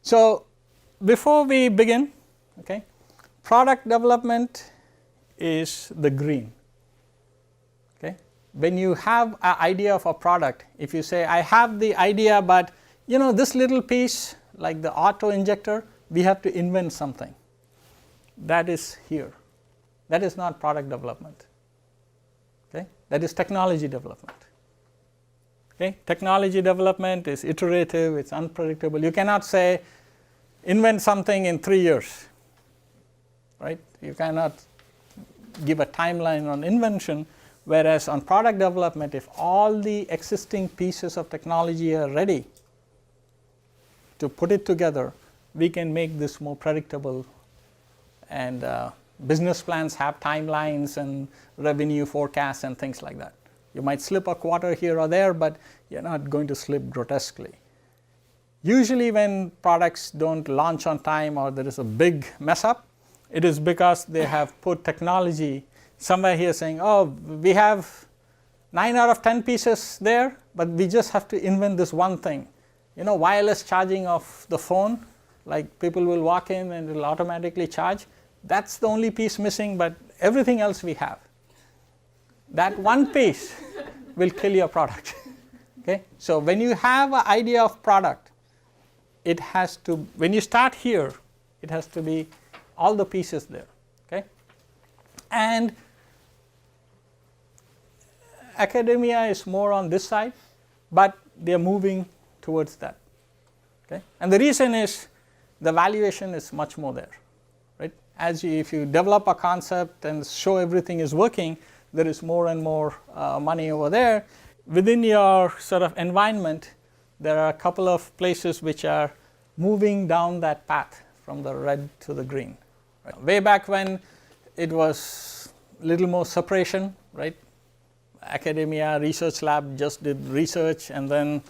So, before we begin, okay, product development is the green. Okay. When you have an idea of a product, if you say I have the idea, but this little piece like the auto injector, we have to invent something. That is here. That is not product development. Okay. That is technology development. Okay. Technology development is iterative, it is unpredictable. You cannot say invent something in 3 years, right. You cannot give a timeline on invention, whereas on product development, if all the existing pieces of technology are ready to put it together, we can make this more predictable, and business plans have timelines and revenue forecasts and things like that. You might slip a quarter here or there, but you are not going to slip grotesquely. Usually when products do not launch on time or there is a big mess up, it is because they have put technology somewhere here saying, oh, we have 9 out of 10 pieces there, but we just have to invent this one thing. Wireless charging of the phone, like people will walk in and it will automatically charge. That is the only piece missing, but everything else we have. That one piece will kill your product. Okay? So, when you have an idea of product, it has to, when you start here, it has to be all the pieces there. Okay? And academia is more on this side, but they are moving towards that. Okay? And the reason is the valuation is much more there. Right? If you develop a concept and show everything is working, there is more and more money over there. Within your sort of environment, there are a couple of places which are moving down that path from the red to the green. Right? Way back when it was a little more separation, right? Academia, research lab just did research, and then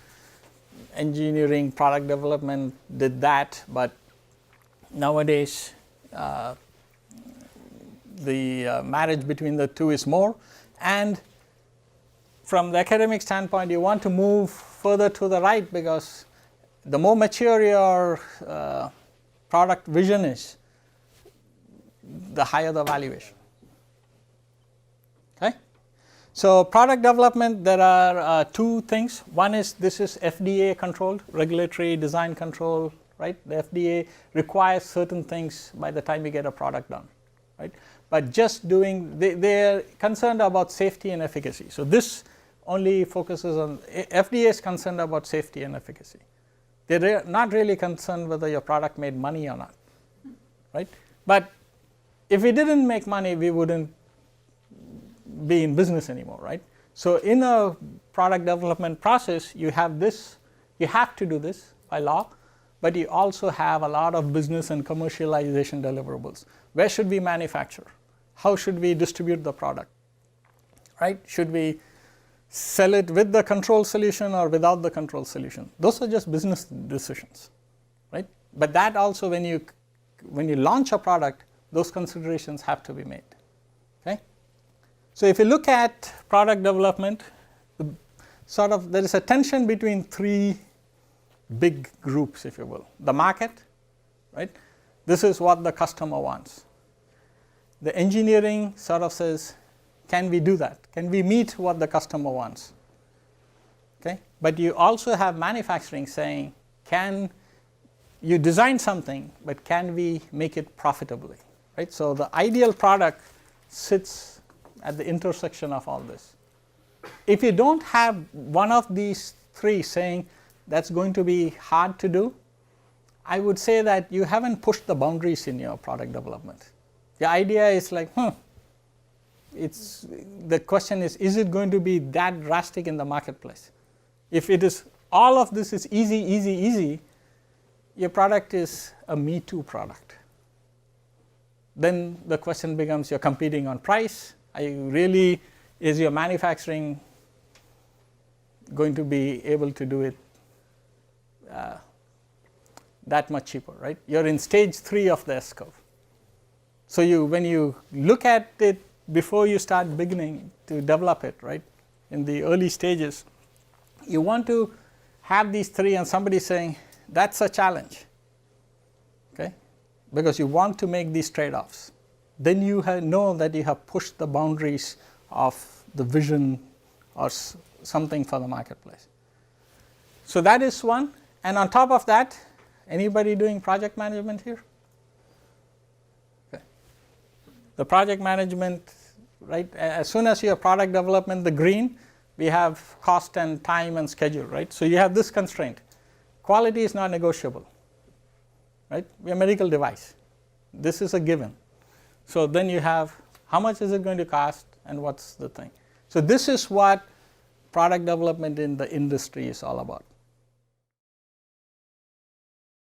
engineering, product development did that, but nowadays the marriage between the two is more, and from the academic standpoint you want to move further to the right, because the more mature your product vision is, the higher the valuation. Okay? So, product development, there are two things. One is this is FDA controlled, regulatory design control, right. The FDA requires certain things by the time you get a product done, right. But just doing, they are concerned about safety and efficacy. So, this only focuses on, FDA is concerned about safety and efficacy. They are not really concerned whether your product made money or not, right. But if we did not make money, we would not be in business anymore, right. So, in a product development process, you have this, you have to do this by law, but you also have a lot of business and commercialization deliverables. Where should we manufacture? How should we distribute the product, right? Should we sell it with the control solution or without the control solution? Those are just business decisions, right. But that also, when you launch a product, those considerations have to be made. Okay? So, if you look at product development, there is a tension between three big groups, if you will. The market, right? This is what the customer wants. The engineering sort of says, can we do that? Can we meet what the customer wants? Okay? But you also have manufacturing saying, can you design something, but can we make it profitably? Right? So, the ideal product sits at the intersection of all this. If you do not have one of these three saying that is going to be hard to do, I would say that you have not pushed the boundaries in your product development. The idea is like, the question is it going to be that drastic in the marketplace? If it is, all of this is easy, easy, easy, your product is a me too product. Then the question becomes, you are competing on price. Are you really, is your manufacturing going to be able to do it that much cheaper, right? You are in stage 3 of the S curve. So, when you look at it before you start beginning to develop it, right, in the early stages, you want to have these three, and somebody saying that is a challenge. because you want to make these trade-offs. Then you know that you have pushed the boundaries of the vision or something for the marketplace. So that is one. And on top of that, anybody doing project management here? Okay. The project management, right? As soon as you have product development, the green, we have cost and time and schedule, right? So you have this constraint. Quality is not negotiable, right? We are a medical device. This is a given. So then you have how much is it going to cost and what's the thing. So this is what product development in the industry is all about.